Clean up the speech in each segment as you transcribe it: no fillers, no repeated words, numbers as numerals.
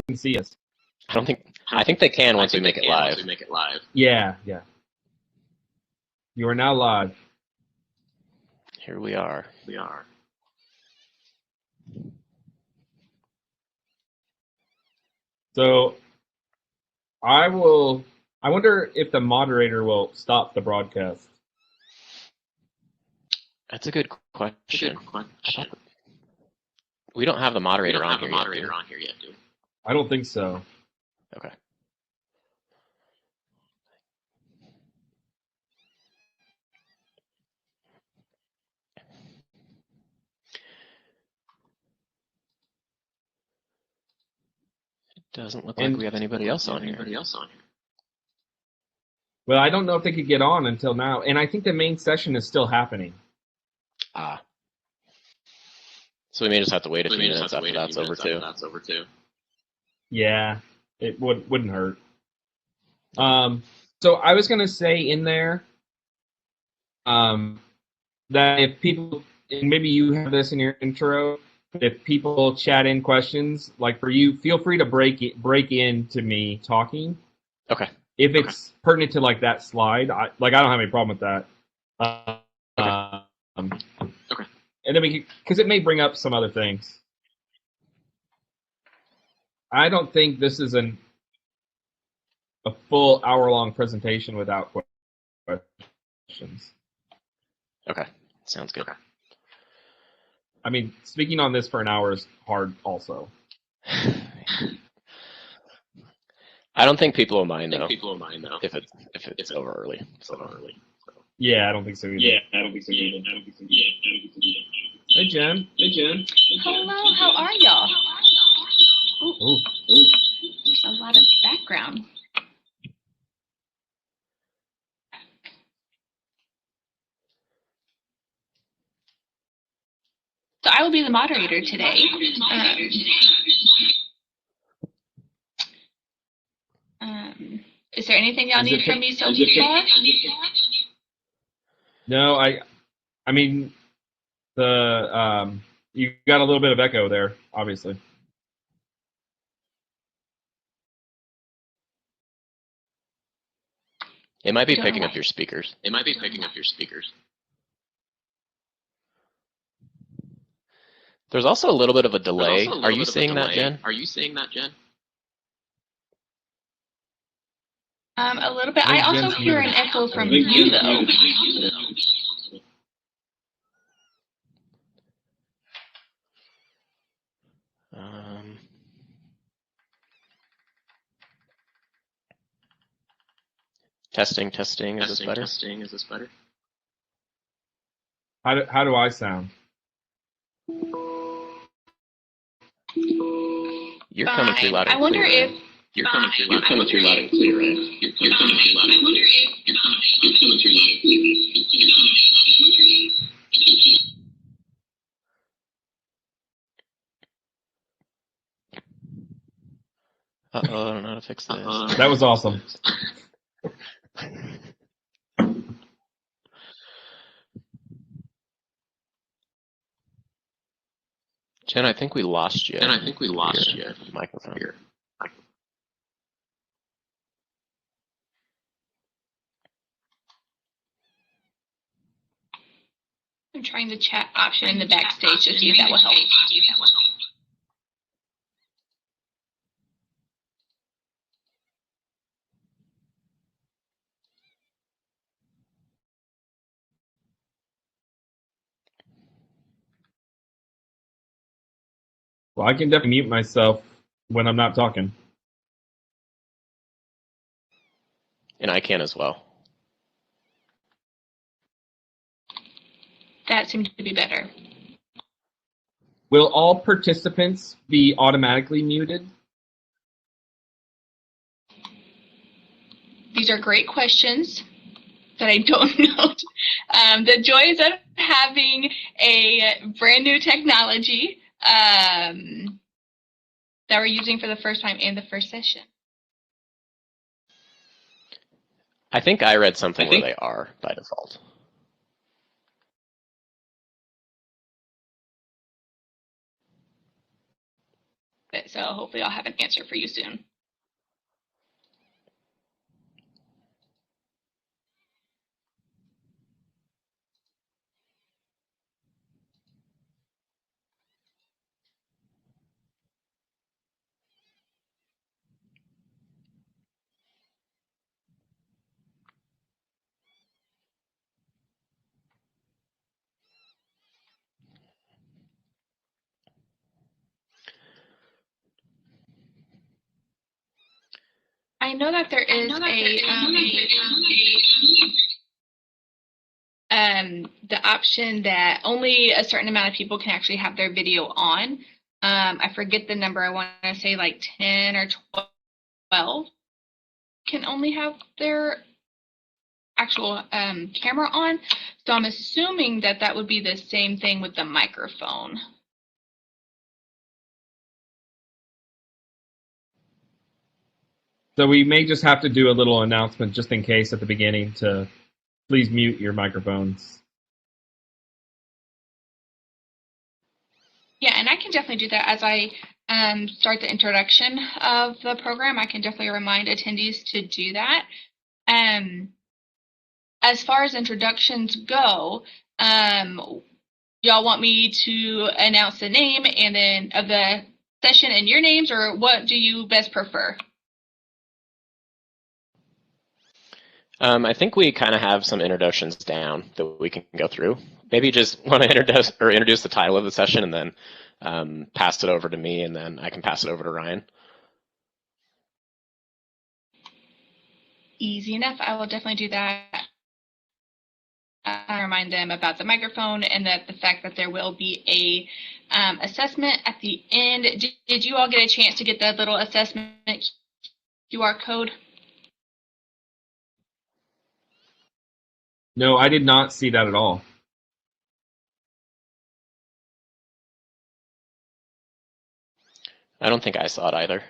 can see us. I think they can once we make it live. Yeah. You are now live. Here we are. So I wonder if the moderator will stop the broadcast. That's a good question. We don't have the moderator on here yet, do we? I don't think so. Okay. It doesn't look like we have anybody else on here. Well, I don't know if they could get on until now, and I think the main session is still happening. So we may just have to wait a few minutes after that's over too. Yeah, it wouldn't hurt. So I was gonna say in there, that if people, and maybe you have this in your intro, if people chat in questions, like for you, feel free to break in to me talking. Okay. If it's pertinent to like that slide, I don't have any problem with that. Okay. And then because it may bring up some other things. I don't think this is a full hour-long presentation without questions. Okay, sounds good. I mean, speaking on this for an hour is hard also. I don't think people will mind though. If it's over early. Yeah, I don't think so either. Hey, Jen. Hello, how are y'all? Ooh. There's a lot of background. So I will be the moderator today. Is there anything y'all need from me so far? No, I mean, you got a little bit of echo there, obviously. It might be picking up your speakers. There's also a little bit of a delay. Are you seeing that, Jen? A little bit. I also hear an echo from you, though. Testing. Is this better? How do I sound? You're coming through loud and clear. I wonder if You're coming through loud and clear, right? Uh-oh, I don't know how to fix this. That was awesome. Jen, I think we lost you. Microphone. Here. I'm trying the chat option in the backstage to see if that will help. Well, I can definitely mute myself when I'm not talking. And I can as well. That seems to be better. Will all participants be automatically muted? These are great questions that I don't know. The joys of having a brand new technology that we're using for the first time in the first session. I think I read something where they are by default. it. So hopefully I'll have an answer for you soon. I know that there is the option that only a certain amount of people can actually have their video on. I forget the number. I want to say like 10 or 12 can only have their actual camera on. So I'm assuming that that would be the same thing with the microphone. So we may just have to do a little announcement just in case at the beginning to please mute your microphones. Yeah, and I can definitely do that as I start the introduction of the program. I can definitely remind attendees to do that. As far as introductions go, y'all want me to announce the name and then of the session and your names, or what do you best prefer? I think we kind of have some introductions down that we can go through. Maybe just want to introduce the title of the session and then pass it over to me, and then I can pass it over to Ryan. Easy enough. I will definitely do that. I remind them about the microphone and that the fact that there will be a assessment at the end. Did you all get a chance to get that little assessment QR code? No, I did not see that at all. I don't think I saw it either.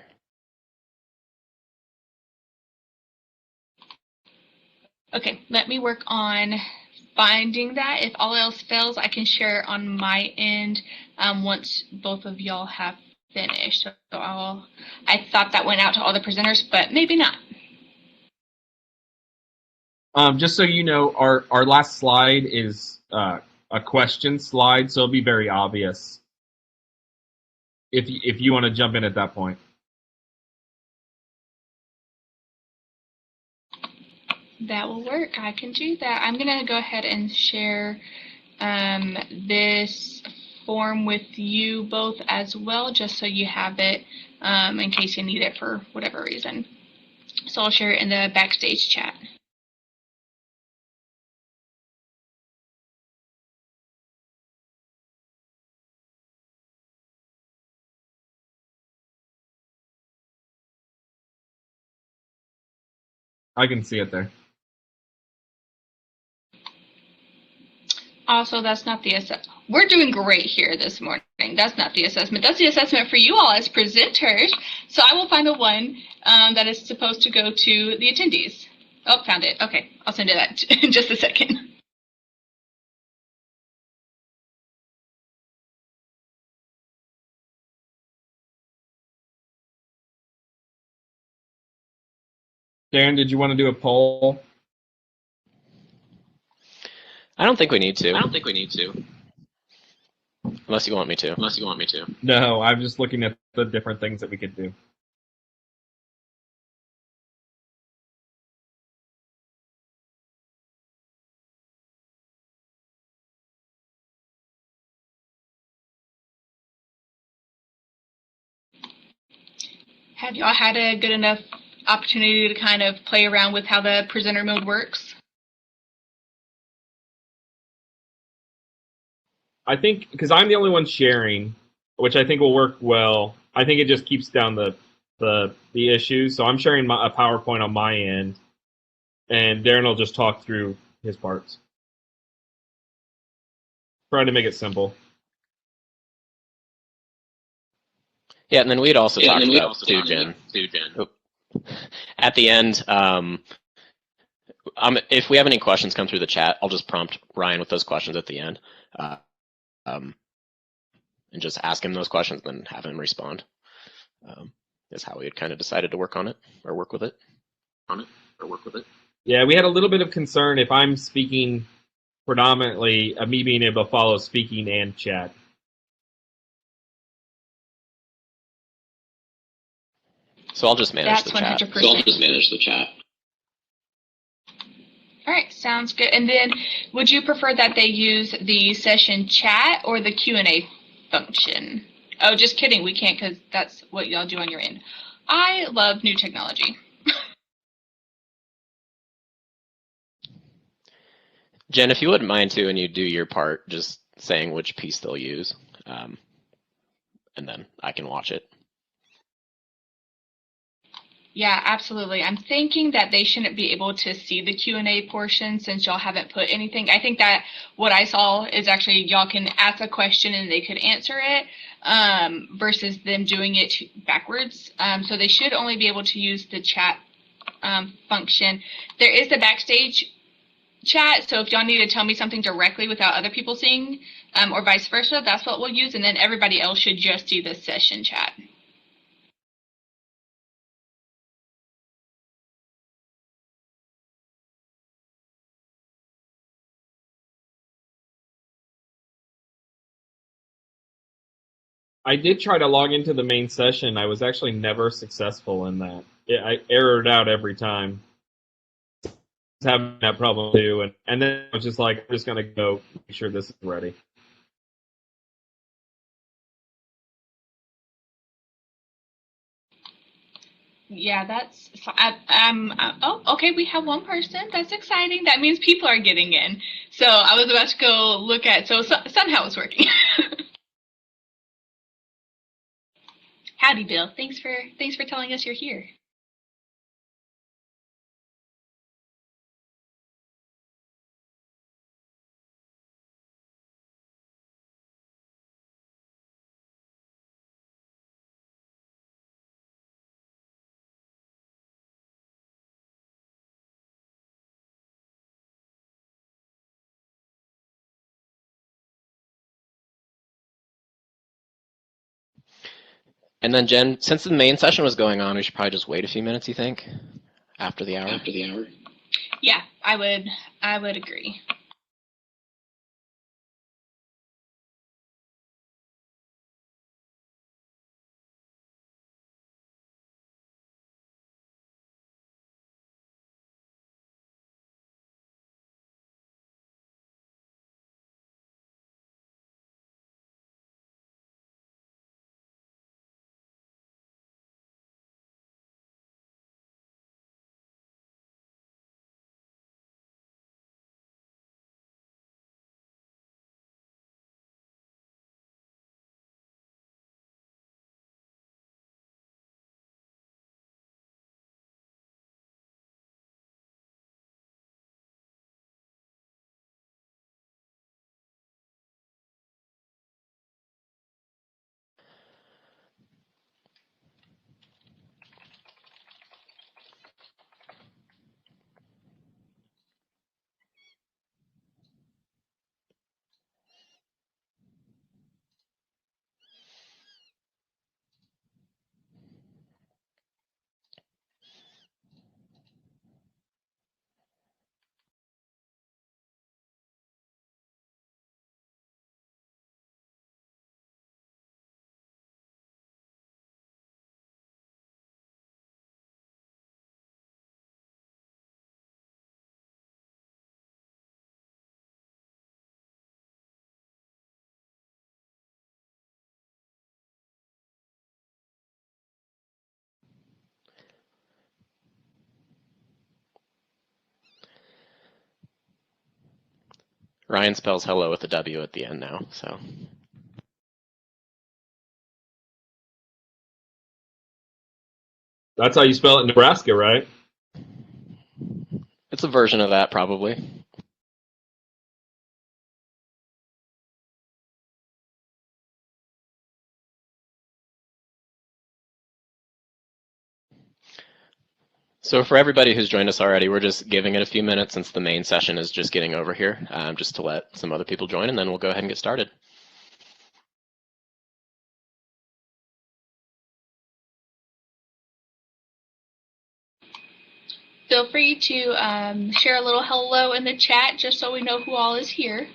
Okay, let me work on finding that. If all else fails, I can share it on my end once both of y'all have finished. So I thought that went out to all the presenters, but maybe not. Just so you know, our last slide is a question slide, so it'll be very obvious if you want to jump in at that point. That will work. I can do that. I'm going to go ahead and share this form with you both as well, just so you have it in case you need it for whatever reason. So I'll share it in the backstage chat. I can see it there. Also, that's not the assessment. We're doing great here this morning. That's not the assessment. That's the assessment for you all as presenters. So I will find the one that is supposed to go to the attendees. Oh, found it. Okay, I'll send you that in just a second. Darren, did you want to do a poll? I don't think we need to. Unless you want me to. No, I'm just looking at the different things that we could do. Have y'all had a good enough opportunity to kind of play around with how the presenter mode works? I think, because I'm the only one sharing, which I think will work well, I think it just keeps down the issue. So I'm sharing a PowerPoint on my end, and Darren will just talk through his parts. Trying to make it simple. Yeah, and then we'd also talk about too, Jen. At the end, if we have any questions come through the chat, I'll just prompt Ryan with those questions at the end, and just ask him those questions, and then have him respond. is how we had kind of decided to work on it or work with it. Yeah, we had a little bit of concern if I'm speaking predominantly of me being able to follow speaking and chat. So I'll just manage That's the chat. 100%. All right, sounds good. And then, would you prefer that they use the session chat or the Q&A function? Oh, just kidding. We can't because that's what y'all do on your end. I love new technology. Jen, if you wouldn't mind too, and you do your part, just saying which piece they'll use, and then I can watch it. Yeah, absolutely. I'm thinking that they shouldn't be able to see the Q&A portion since y'all haven't put anything. I think that what I saw is actually y'all can ask a question and they could answer it versus them doing it backwards. So they should only be able to use the chat function. There is the backstage chat, so if y'all need to tell me something directly without other people seeing or vice versa, that's what we'll use, and then everybody else should just see the session chat. I did try to log into the main session. I was actually never successful in that. I errored out every time. I was having that problem too, and then I was just like, I'm just gonna go make sure this is ready. Yeah, that's. Oh, okay. We have one person. That's exciting. That means people are getting in. So I was about to go look at. So somehow it's working. Howdy, Bill. Thanks for telling us you're here. And then Jen, since the main session was going on, we should probably just wait a few minutes, you think, after the hour? Yeah, I would agree. Ryan spells hello with a W at the end now, so. That's how you spell it in Nebraska, right? It's a version of that, probably. So for everybody who's joined us already, we're just giving it a few minutes since the main session is just getting over here, just to let some other people join, and then we'll go ahead and get started. feel free to share a little hello in the chat just so we know who all is here.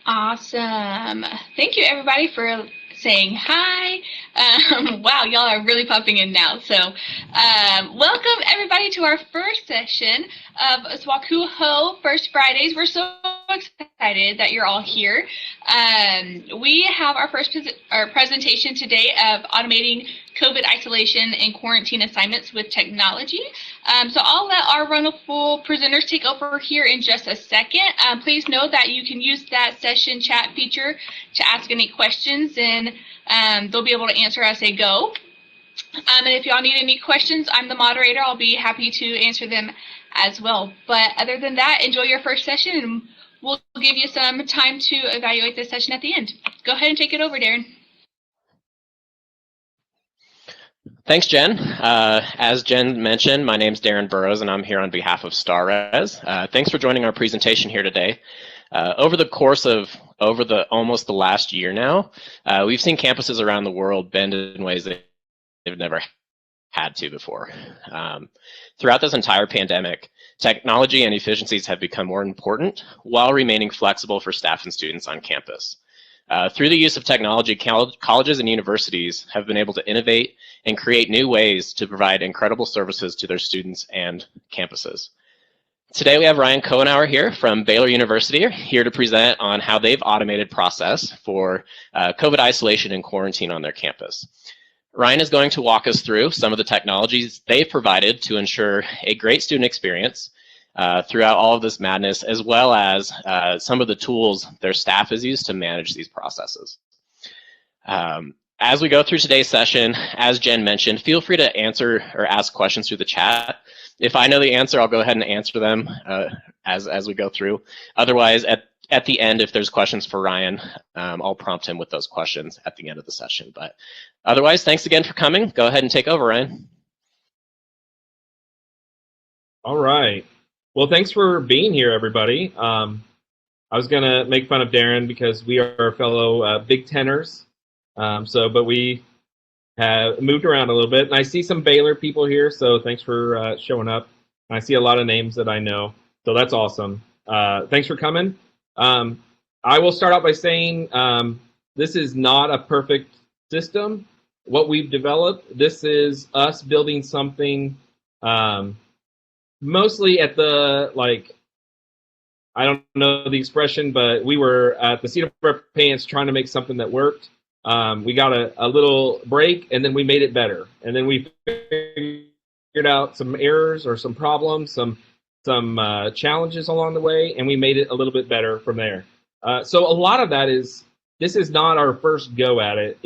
Awesome. Thank you, everybody, for saying hi. Wow, y'all are really popping in now. So welcome, everybody, to our first session of SWACUHO First Fridays. We're so excited that you're all here. We have our presentation today of automating COVID isolation and quarantine assignments with technology. So I'll let our wonderful presenters take over here in just a second. Please know that you can use that session chat feature to ask any questions, and they'll be able to answer as they go. And if y'all need any questions, I'm the moderator. I'll be happy to answer them as well. But other than that, enjoy your first session, and we'll give you some time to evaluate this session at the end. Go ahead and take it over, Darren. Thanks, Jen. As Jen mentioned, my name's Darren Burrows, and I'm here on behalf of StarRes. Thanks for joining our presentation here today. Over the course of almost the last year now, we've seen campuses around the world bend in ways that they've never had to before. Throughout this entire pandemic, technology and efficiencies have become more important while remaining flexible for staff and students on campus. Through the use of technology, colleges and universities have been able to innovate and create new ways to provide incredible services to their students and campuses. Today we have Ryan Kohenauer here from Baylor University here to present on how they've automated process for COVID isolation and quarantine on their campus. Ryan is going to walk us through some of the technologies they've provided to ensure a great student experience throughout all of this madness, as well as some of the tools their staff has used to manage these processes. As we go through today's session, as Jen mentioned, feel free to answer or ask questions through the chat. If I know the answer, I'll go ahead and answer them as we go through. Otherwise, at the end, if there's questions for Ryan, I'll prompt him with those questions at the end of the session. But otherwise, thanks again for coming. Go ahead and take over, Ryan. All right. Well, thanks for being here, everybody. I was going to make fun of Darren because we are fellow Big Teners. But we have moved around a little bit. And I see some Baylor people here, so thanks for showing up. And I see a lot of names that I know, so that's awesome. Thanks for coming. I will start out by saying this is not a perfect system. What we've developed, this is us building something mostly at the, I don't know the expression, but we were at the seat of our pants trying to make something that worked. We got a little break, and then we made it better. And then we figured out some errors or some problems, some challenges along the way, and we made it a little bit better from there. So a lot of that is, this is not our first go at it.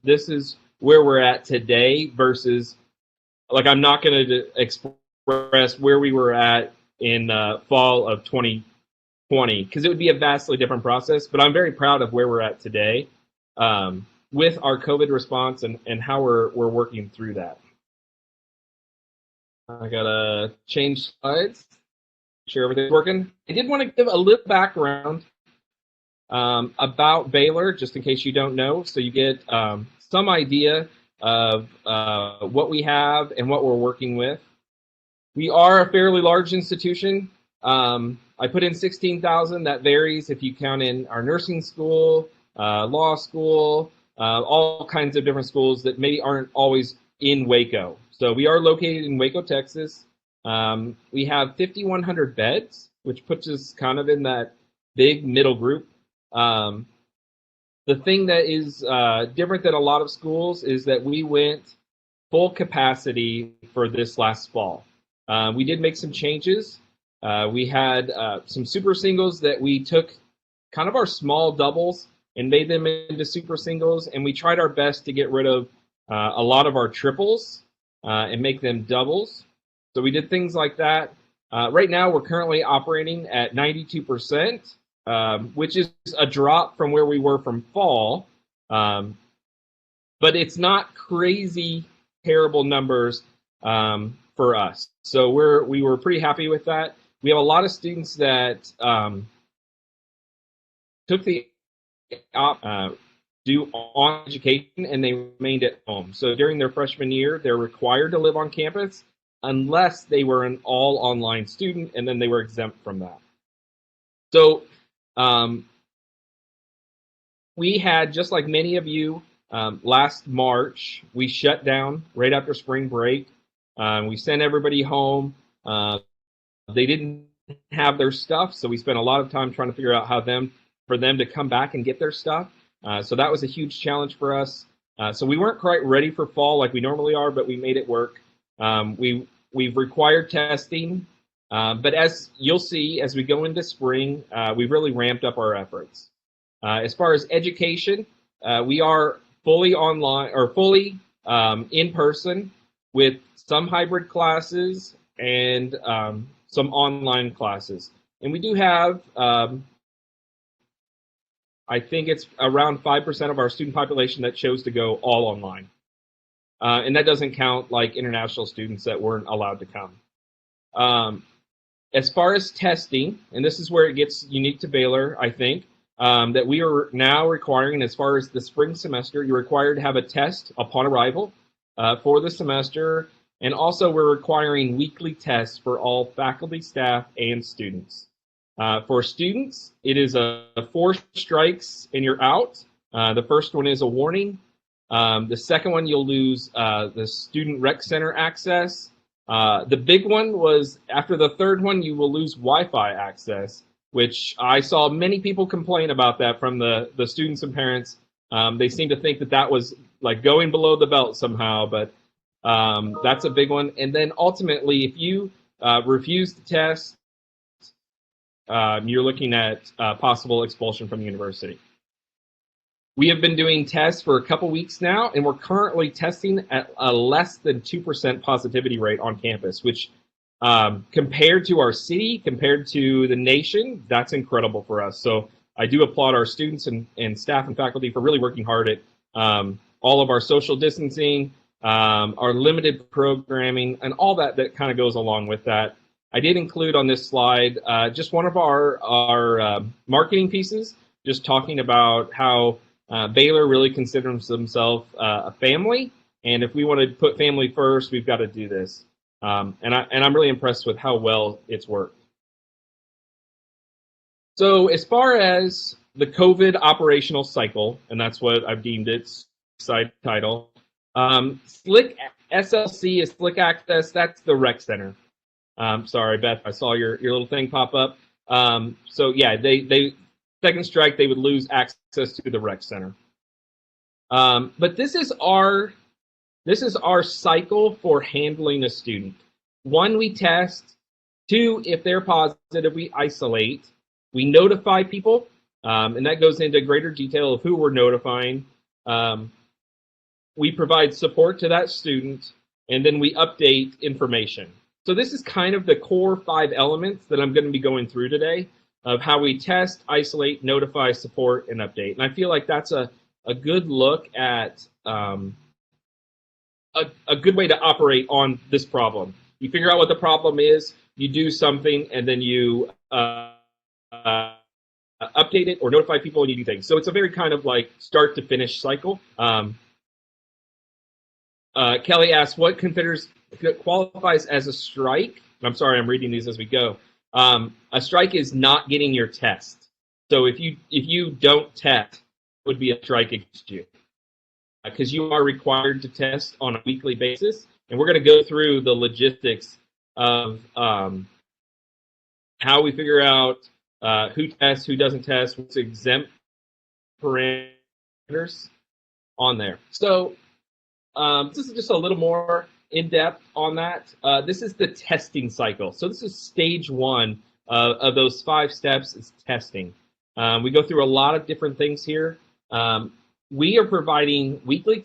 This is where we're at today versus, I'm not going to express where we were at in fall of 2020, because it would be a vastly different process. But I'm very proud of where we're at today with our COVID response and how we're working through that. I gotta change slides, make sure everything's working. I did want to give a little background about Baylor, just in case you don't know, so you get some idea of what we have and what we're working with. We are a fairly large institution. I put in 16,000. That varies if you count in our nursing school, law school, all kinds of different schools that maybe aren't always in Waco. So we are located in Waco, Texas. We have 5,100 beds, which puts us kind of in that big middle group. The thing that is different than a lot of schools is that we went full capacity for this last fall. We did make some changes. We had some super singles that we took kind of our small doubles and made them into super singles, and we tried our best to get rid of a lot of our triples and make them doubles. So we did things like that. Right now, we're currently operating at 92%, which is a drop from where we were from fall. But it's not crazy terrible numbers for us. So we were pretty happy with that. We have a lot of students that took the do on education and they remained at home. So during their freshman year, they're required to live on campus unless they were an all online student, and then they were exempt from that. So we had, just like many of you, last March, we shut down right after spring break. We sent everybody home. They didn't have their stuff, so we spent a lot of time trying to figure out for them to come back and get their stuff. So that was a huge challenge for us. So we weren't quite ready for fall like we normally are, but we made it work. We've required testing, but as you'll see, as we go into spring, we've really ramped up our efforts. As far as education, we are fully online or fully in person with some hybrid classes and some online classes. And we do have, I think it's around 5% of our student population that chose to go all online. And that doesn't count like international students that weren't allowed to come. As far as testing, and this is where it gets unique to Baylor, I think, that we are now requiring, as far as the spring semester, you're required to have a test upon arrival for the semester. And also we're requiring weekly tests for all faculty, staff, and students. For students, it is 4 strikes and you're out. The first one is a warning. The second one, you'll lose the student rec center access. The big one was after the third one, you will lose Wi-Fi access, which I saw many people complain about that from the students and parents. They seem to think that was like going below the belt somehow, but that's a big one. And then ultimately, if you refuse to test, you're looking at possible expulsion from the university. We have been doing tests for a couple weeks now, and we're currently testing at a less than 2% positivity rate on campus, which compared to our city, compared to the nation, that's incredible for us. So I do applaud our students and staff and faculty for really working hard at all of our social distancing, our limited programming, and all that kind of goes along with that. I did include on this slide just one of our marketing pieces, just talking about how Baylor really considers themselves a family, and if we want to put family first, we've got to do this. And I'm really impressed with how well it's worked. So as far as the COVID operational cycle, and that's what I've deemed its side title, SLIC SLC is SLIC Access. That's the rec center. Sorry, Beth, I saw your little thing pop up. So yeah, they second strike, they would lose access to the rec center. But this is our cycle for handling a student. 1, we test. 2, if they're positive, we isolate. We notify people, and that goes into greater detail of who we're notifying. We provide support to that student, and then we update information. So this is kind of the core 5 elements that I'm going to be going through today of how we test, isolate, notify, support, and update. And I feel like that's a good look at a good way to operate on this problem. You figure out what the problem is, you do something, and then you update it or notify people, and you do things. So it's a very kind of like start to finish cycle. Kelly asks, what qualifies as a strike? I'm sorry, I'm reading these as we go. A strike is not getting your test. So if you don't test, it would be a strike against you, because you are required to test on a weekly basis. And we're going to go through the logistics of how we figure out who tests, who doesn't test, what's exempt parameters on there. So this is just a little more in depth on that. This is the testing cycle. So this is stage 1 of those 5 steps is testing. We go through a lot of different things here. We are providing weekly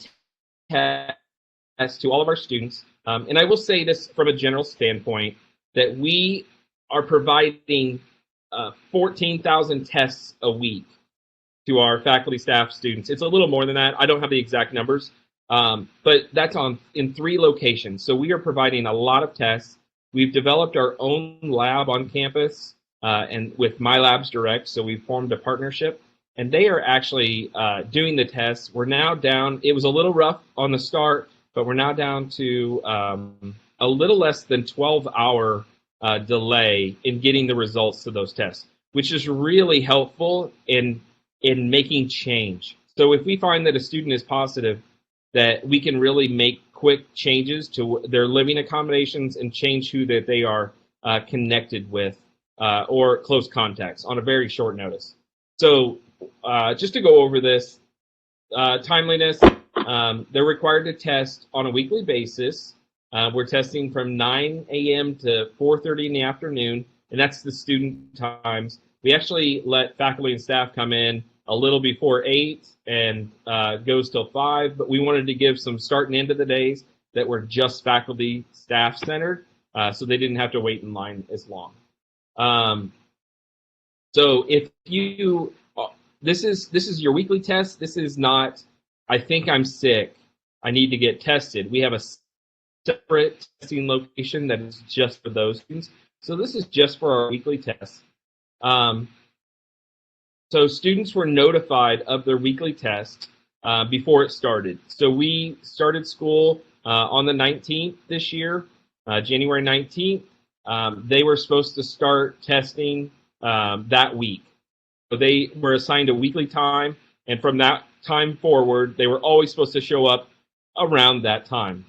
test to all of our students. And I will say this from a general standpoint, that we are providing 14,000 tests a week to our faculty, staff, students. It's a little more than that. I don't have the exact numbers, but that's in 3 locations. So we are providing a lot of tests. We've developed our own lab on campus and with My Labs Direct, so we've formed a partnership. And they are actually doing the tests. We're now down, it was a little rough on the start, but we're now down to a little less than 12-hour delay in getting the results to those tests, which is really helpful in making change. So if we find that a student is positive, that we can really make quick changes to their living accommodations and change who that they are connected with or close contacts on a very short notice. So just to go over this, timeliness, they're required to test on a weekly basis. We're testing from 9 a.m. to 4:30 in the afternoon, and that's the student times. We actually let faculty and staff come in a little before 8 and goes till 5, but we wanted to give some start and end of the days that were just faculty, staff centered, so they didn't have to wait in line as long. So if you, this is your weekly test. This is not, I think I'm sick, I need to get tested. We have a separate testing location that is just for those students. So this is just for our weekly tests. So students were notified of their weekly test before it started. So we started school on the 19th this year, January 19th. They were supposed to start testing that week. So they were assigned a weekly time, and from that time forward, they were always supposed to show up around that time.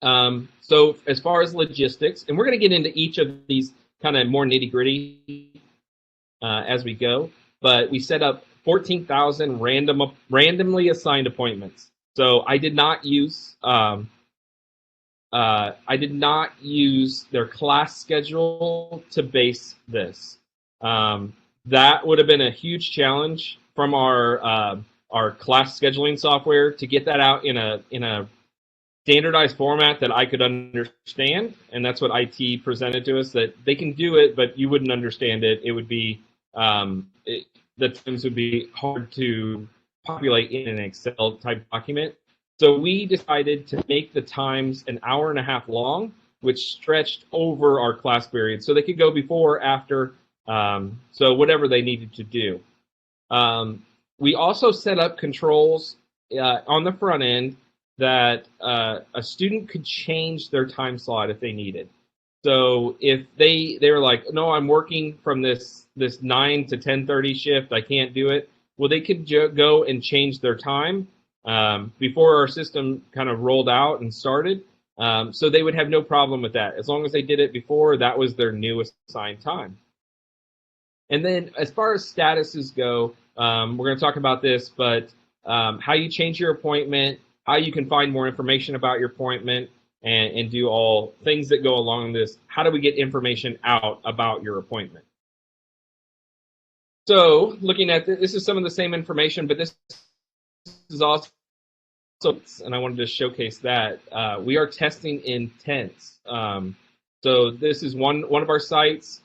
So as far as logistics, and we're going to get into each of these kind of more nitty-gritty as we go, but we set up 14,000 randomly assigned appointments. So I did not use their class schedule to base this. That would have been a huge challenge from our class scheduling software to get that out in a standardized format that I could understand, and that's what IT presented to us, that they can do it, but you wouldn't understand it. It would be the times would be hard to populate in an Excel type document. So we decided to make the times an hour and a half long, which stretched over our class period, so they could go before, after, so whatever they needed to do. We also set up controls on the front end that a student could change their time slot if they needed. So if they were like, no, I'm working from this 9 to 10:30 shift, I can't do it. Well, they could go and change their time before our system kind of rolled out and started. So they would have no problem with that. As long as they did it before, that was their new assigned time. And then as far as statuses go, we're going to talk about this, but how you change your appointment, how you can find more information about your appointment, and do all things that go along this. How do we get information out about your appointment? So looking at this is some of the same information, but this is also, and I wanted to showcase that, we are testing in tents. So this is one of our sites.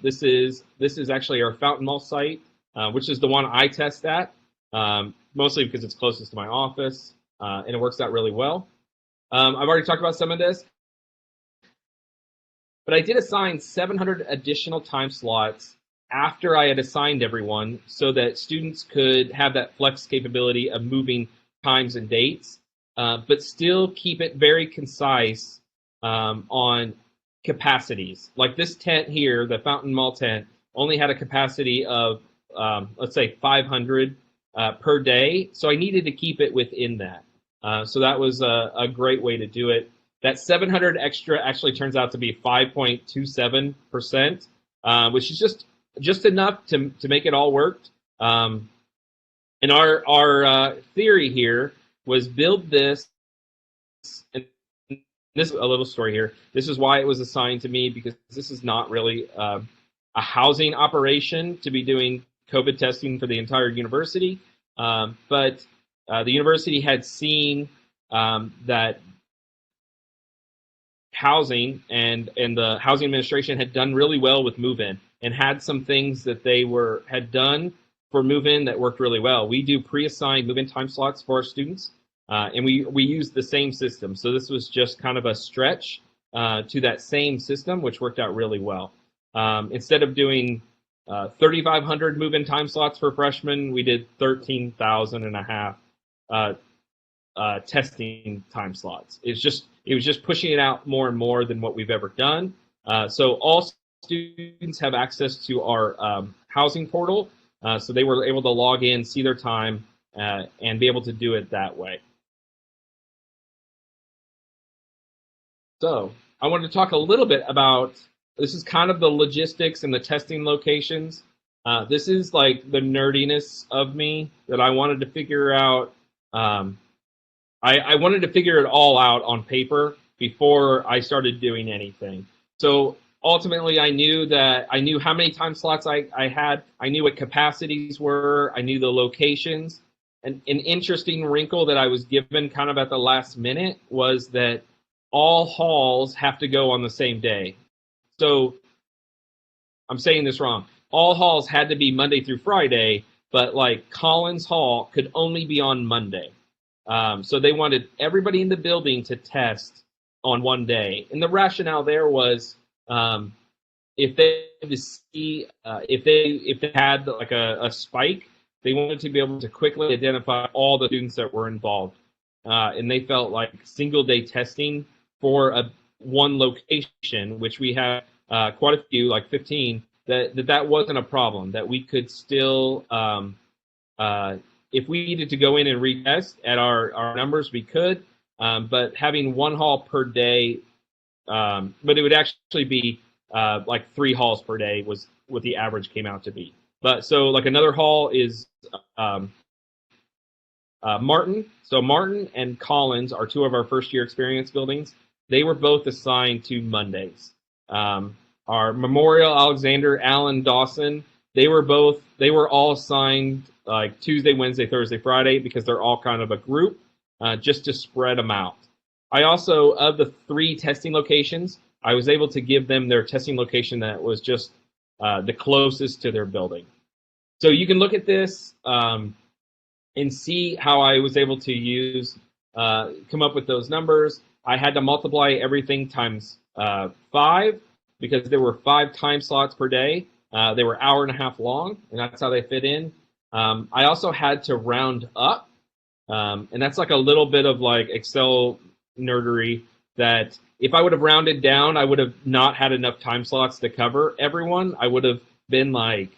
This is actually our Fountain Mall site, which is the one I test at, mostly because it's closest to my office, and it works out really well. I've already talked about some of this, but I did assign 700 additional time slots after I had assigned everyone so that students could have that flex capability of moving times and dates, but still keep it very concise on capacities. Like this tent here, the Fountain Mall tent, only had a capacity of, let's say, 500 per day, so I needed to keep it within that. So that was a great way to do it. That 700 extra actually turns out to be 5.27%, which is just enough to make it all work. And our theory here was build this. And this is a little story here. This is why it was assigned to me, because this is not really a housing operation to be doing COVID testing for the entire university. But the university had seen that housing and the housing administration had done really well with move-in and had some things that they had done for move-in that worked really well. We do pre-assigned move-in time slots for our students, and we use the same system. So this was just kind of a stretch to that same system, which worked out really well. Instead of doing 3,500 move-in time slots for freshmen, we did 13,000 and a half testing time slots. It was just pushing it out more and more than what we've ever done. So all students have access to our housing portal, so they were able to log in, see their time, and be able to do it that way. So I wanted to talk a little bit about, this is kind of the logistics and the testing locations. This is like the nerdiness of me that I wanted to figure out. I wanted to figure it all out on paper before I started doing anything. So ultimately, I knew how many time slots I had. I knew what capacities were. I knew the locations. And an interesting wrinkle that I was given kind of at the last minute was that all halls have to go on the same day. So I'm saying this wrong. All halls had to be Monday through Friday, but like Collins Hall could only be on Monday. So they wanted everybody in the building to test on one day. And the rationale there was if they had like a spike, they wanted to be able to quickly identify all the students that were involved. And they felt like single day testing for one location, which we have quite a few, like 15, that wasn't a problem, that we could still if we needed to go in and retest at our numbers, we could, but having one hall per day, but it would actually be like 3 halls per day was what the average came out to be. But so like another hall is Martin. So Martin and Collins are 2 of our first year experience buildings. They were both assigned to Mondays. Our Memorial, Alexander, Allen, Dawson, they were all assigned like Tuesday, Wednesday, Thursday, Friday, because they're all kind of a group, just to spread them out. I also, of the 3 testing locations, I was able to give them their testing location that was just the closest to their building. So you can look at this and see how I was able to come up with those numbers. I had to multiply everything times 5 because there were 5 time slots per day. They were 1.5 hours long, and that's how they fit in. I also had to round up, and that's like a little bit of like Excel nerdery, that if I would have rounded down, I would have not had enough time slots to cover everyone. I would have been like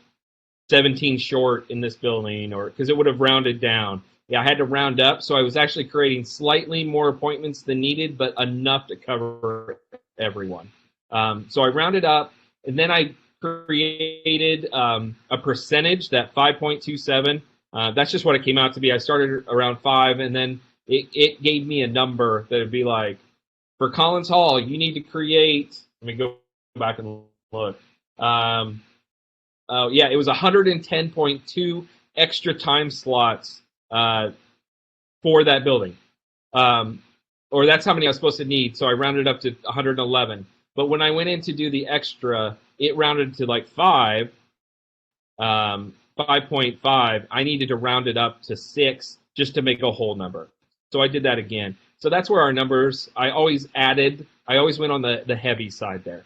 17 short in this building, or because it would have rounded down. Yeah, I had to round up, so I was actually creating slightly more appointments than needed, but enough to cover everyone. So I rounded up, and then I created a percentage, that 5.27. That's just what it came out to be. I started around 5, and then it gave me a number that would be like, for Collins Hall, you need to create, let me go back and look. Yeah, it was 110.2 extra time slots for that building. Or that's how many I was supposed to need, so I rounded up to 111. But when I went in to do the extra, it rounded to like 5, 5.5. I needed to round it up to 6 just to make a whole number. So I did that again. So that's where our numbers, I always went on the heavy side there.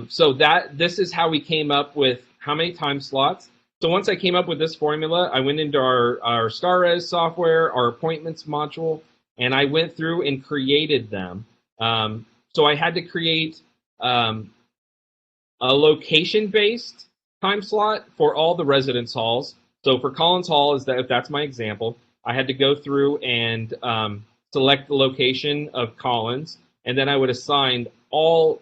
So this is how we came up with how many time slots. So once I came up with this formula, I went into our StarRes software, our appointments module, and I went through and created them. So I had to create a location-based time slot for all the residence halls. So for Collins Hall, if that's my example, I had to go through and select the location of Collins, and then I would assign all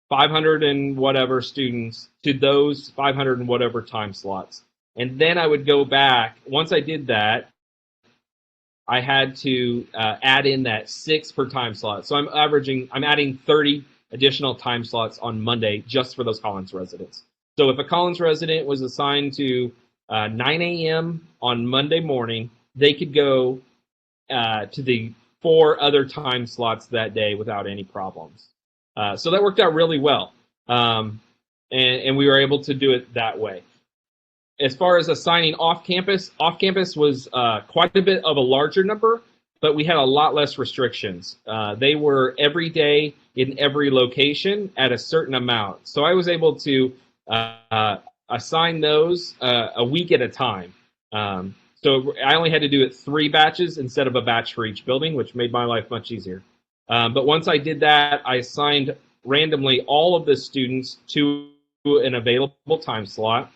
500 and whatever students to those 500 and whatever time slots. And then I would go back. Once I did that, I had to add in that 6 per time slot. So I'm adding 30 additional time slots on Monday just for those Collins residents. So if a Collins resident was assigned to 9 a.m. on Monday morning, they could go to the 4 other time slots that day without any problems. So that worked out really well. And we were able to do it that way. As far as assigning off campus was quite a bit of a larger number, but we had a lot less restrictions. They were every day in every location at a certain amount. So I was able to assign those a week at a time. So I only had to do it 3 batches instead of a batch for each building, which made my life much easier. But once I did that, I assigned randomly all of the students to an available time slot,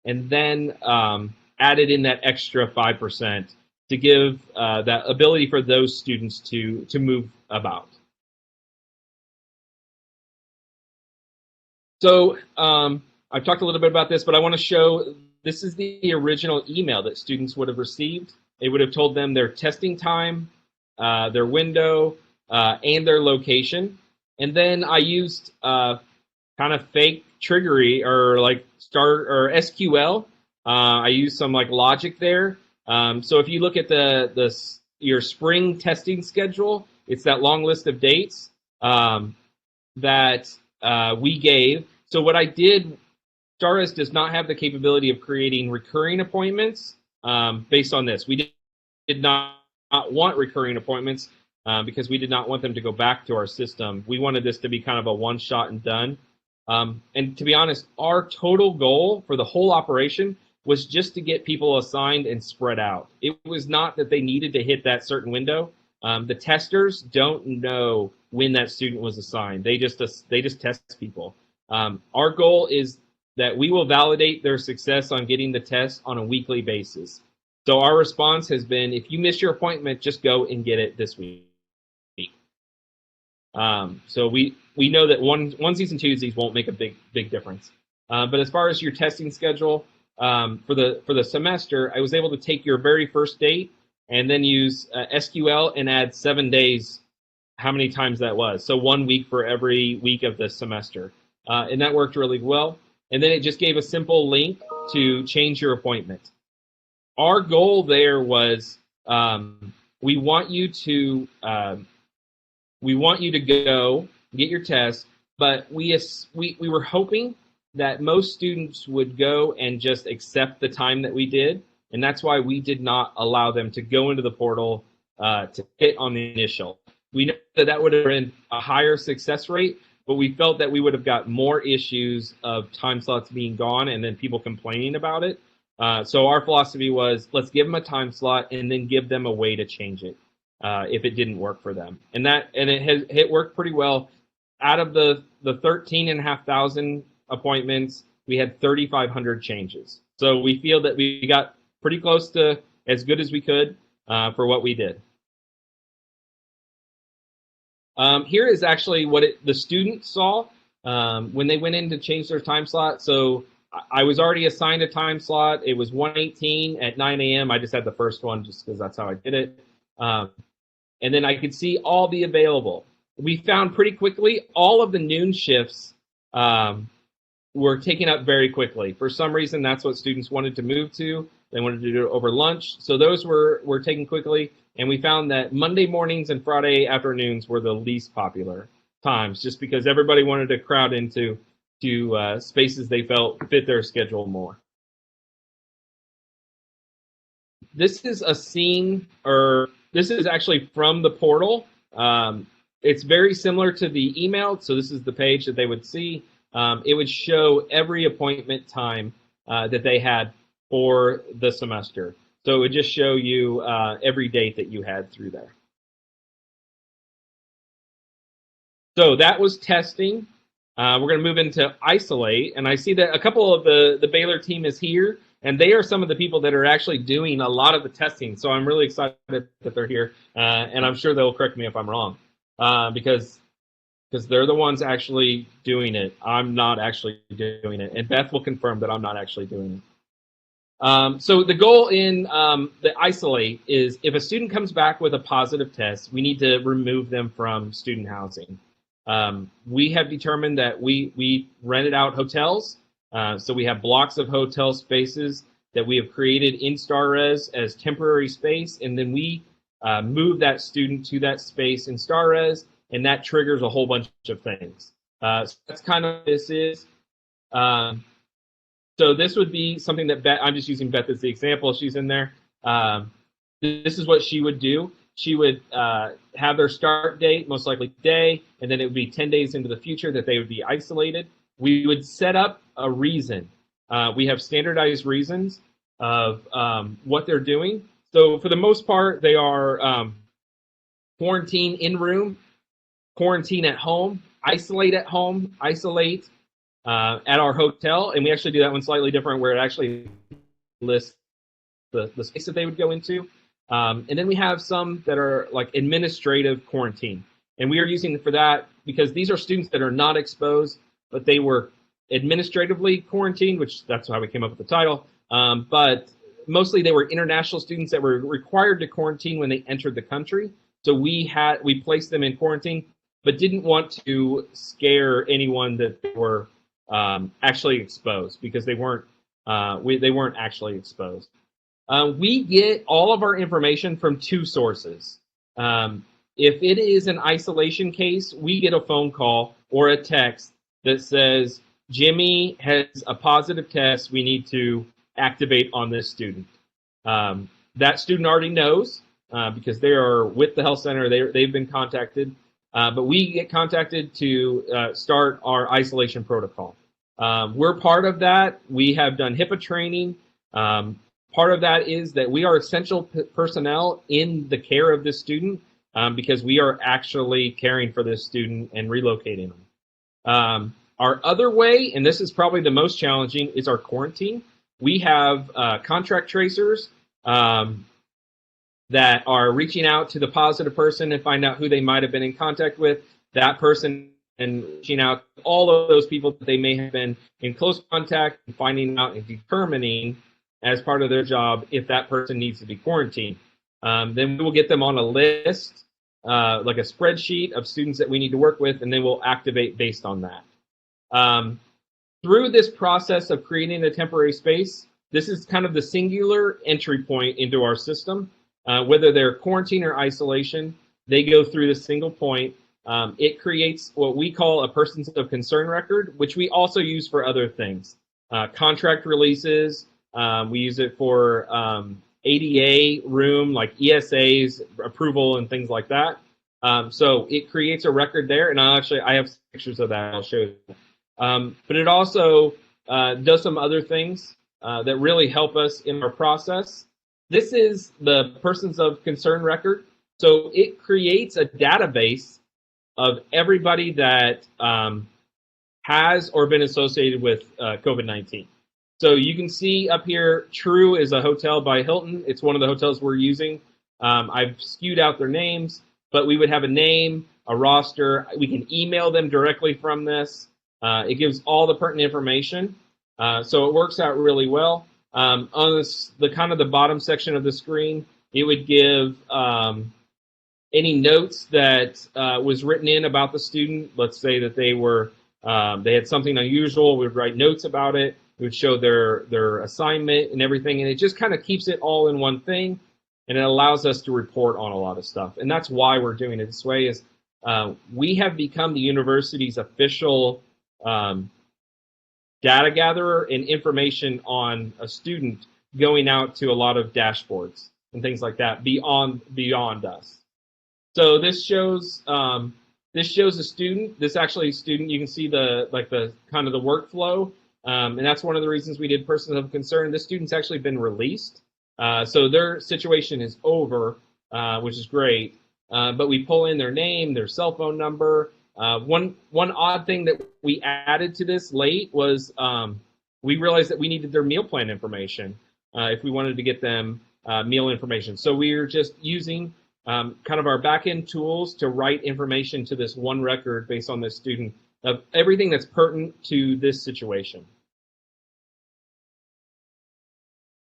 and then added in that extra 5% to give that ability for those students to move about. So I've talked a little bit about this, but I want to show this is the original email that students would have received. It would have told them their testing time, their window, and their location. And then I used kind of fake triggery or like SQL. I used some like logic there. So if you look at your spring testing schedule, it's that long list of dates that we gave. So what I did, STARS does not have the capability of creating recurring appointments based on this. We did not want recurring appointments because we did not want them to go back to our system. We wanted this to be kind of a one-shot and done. And to be honest, our total goal for the whole operation was just to get people assigned and spread out. It was not that they needed to hit that certain window. The testers don't know when that student was assigned. They just test people. Our goal is that we will validate their success on getting the test on a weekly basis. So our response has been, if you miss your appointment, just go and get it this week. So we know that onesies and twosies won't make a big difference. But as far as your testing schedule for the semester, I was able to take your very first date and then use SQL and add 7 days, how many times that was. So 1 week for every week of the semester. And that worked really well. And then it just gave a simple link to change your appointment. Our goal there was we want you to go get your test, but we were hoping that most students would go and just accept the time that we did, and that's why we did not allow them to go into the portal to hit on the initial. We know that would have been a higher success rate, but we felt that we would have got more issues of time slots being gone and then people complaining about it. So our philosophy was, let's give them a time slot and then give them a way to change it if it didn't work for them. And it worked pretty well. Out of the 13,500 appointments, we had 3,500 changes. So we feel that we got pretty close to as good as we could for what we did. Here is actually what the student saw when they went in to change their time slot. So I was already assigned a time slot. It was 1:18 at 9 a.m. I just had the first one just because that's how I did it. And then I could see all the available. We found pretty quickly all of the noon shifts were taken up very quickly. For some reason, that's what students wanted to move to. They wanted to do it over lunch. So those were taken quickly. And we found that Monday mornings and Friday afternoons were the least popular times, just because everybody wanted to crowd into spaces they felt fit their schedule more. This is a scene, or this is actually from the portal. It's very similar to the email, so this is the page that they would see. It would show every appointment time that they had for the semester. So it would just show you every date that you had through there. So that was testing. We're going to move into isolate, and I see that a couple of the Baylor team is here, and they are some of the people that are actually doing a lot of the testing. So I'm really excited that they're here, and I'm sure they'll correct me if I'm wrong, because they're the ones actually doing it. I'm not actually doing it, and Beth will confirm that I'm not actually doing it. So the goal in the isolate is if a student comes back with a positive test, we need to remove them from student housing. We have determined that we rented out hotels. So we have blocks of hotel spaces that we have created in StarRes as temporary space, and then we move that student to that space in StarRes, and that triggers a whole bunch of things. So that's kind of what this is. So this would be something that Beth, I'm just using Beth as the example. She's in there. This is what she would do. She would have their start date, most likely today, and then it would be 10 days into the future that they would be isolated. We would set up a reason. We have standardized reasons of what they're doing. So for the most part, they are quarantine in room, quarantine at home, isolate at home, isolate at our hotel, and we actually do that one slightly different where it actually lists the space that they would go into. And then we have some that are like administrative quarantine. And we are using for that because these are students that are not exposed, but they were administratively quarantined, which that's how we came up with the title. But mostly they were international students that were required to quarantine when they entered the country. So we placed them in quarantine, but didn't want to scare anyone that they were actually exposed because they weren't actually exposed. We get all of our information from two sources. If it is an isolation case, we get a phone call or a text that says, Jimmy has a positive test, we need to activate on this student. That student already knows because they are with the health center, they've been contacted, but we get contacted to start our isolation protocol. We're part of that. We have done HIPAA training. Part of that is that we are essential personnel in the care of this student because we are actually caring for this student and relocating them. Our other way, and this is probably the most challenging, is our quarantine. We have contract tracers that are reaching out to the positive person and find out who they might have been in contact with, that person, and reaching out to all of those people that they may have been in close contact and finding out and determining as part of their job if that person needs to be quarantined. Then we will get them on a list, like a spreadsheet of students that we need to work with, and then we'll activate based on that. Through this process of creating a temporary space, this is kind of the singular entry point into our system. Whether they're quarantine or isolation, they go through this single point. It creates what we call a persons of concern record, which we also use for other things. Contract releases, we use it for ADA room, like ESA's approval and things like that. So it creates a record there, and I have pictures of that I'll show you. But it also does some other things that really help us in our process. This is the persons of concern record. So it creates a database of everybody that has or been associated with COVID-19. So you can see up here, True is a hotel by Hilton. It's one of the hotels we're using. I've skewed out their names, but we would have a name, a roster. We can email them directly from this. It gives all the pertinent information. So it works out really well. On the kind of the bottom section of the screen, it would give any notes that was written in about the student. Let's say that they had something unusual. We would write notes about it. We would show their assignment and everything, and it just kind of keeps it all in one thing, and it allows us to report on a lot of stuff. And that's why we're doing it this way. Is we have become the university's official data gatherer and information on a student going out to a lot of dashboards and things like that beyond us. So this shows a student. This actually student. You can see the kind of the workflow, and that's one of the reasons we did persons of concern. This student's actually been released, so their situation is over, which is great. But we pull in their name, their cell phone number. One odd thing that we added to this late was we realized that we needed their meal plan information if we wanted to get them meal information. So we were just using kind of our back-end tools to write information to this one record based on this student of everything that's pertinent to this situation.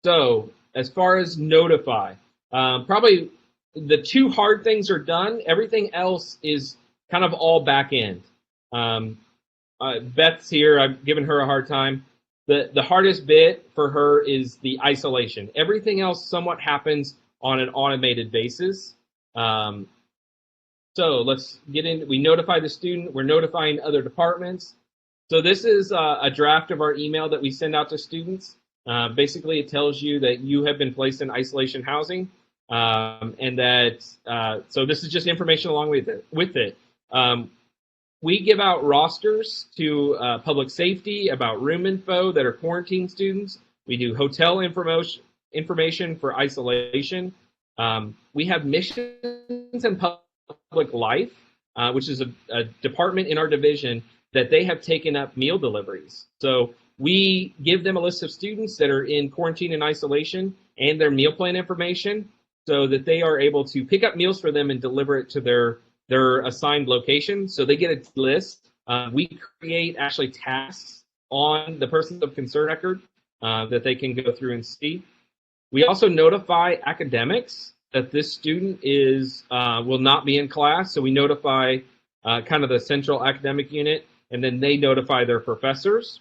So as far as notify, probably the two hard things are done. Everything else is kind of all back end. Beth's here. I've given her a hard time. The hardest bit for her is the isolation. Everything else somewhat happens on an automated basis. So let's get in. We notify the student. We're notifying other departments. So this is a draft of our email that we send out to students. Basically, it tells you that you have been placed in isolation housing, and that so this is just information along with it. We give out rosters to public safety about room info that are quarantine students. We do hotel information for isolation. We have missions and public life, which is a department in our division that they have taken up meal deliveries. So we give them a list of students that are in quarantine and isolation and their meal plan information so that they are able to pick up meals for them and deliver it to their assigned location. So they get a list. We create actually tasks on the persons of concern record that they can go through and see. We also notify academics that this student will not be in class. So we notify kind of the central academic unit, and then they notify their professors.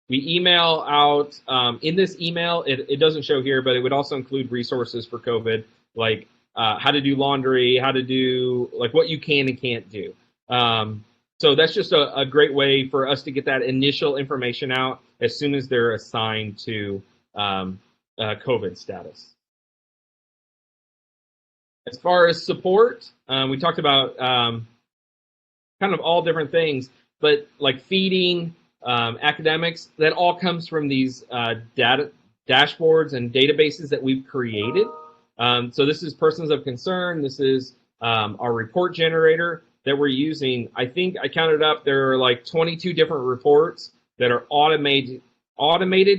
We email out, in this email, it doesn't show here, but it would also include resources for COVID, like how to do laundry, how to do, like what you can and can't do. So that's just a great way for us to get that initial information out as soon as they're assigned to COVID status. As far as support, we talked about kind of all different things, but like feeding, academics, that all comes from these data dashboards and databases that we've created. So this is persons of concern. This is our report generator that we're using. I think I counted up, there are like 22 different reports that are automated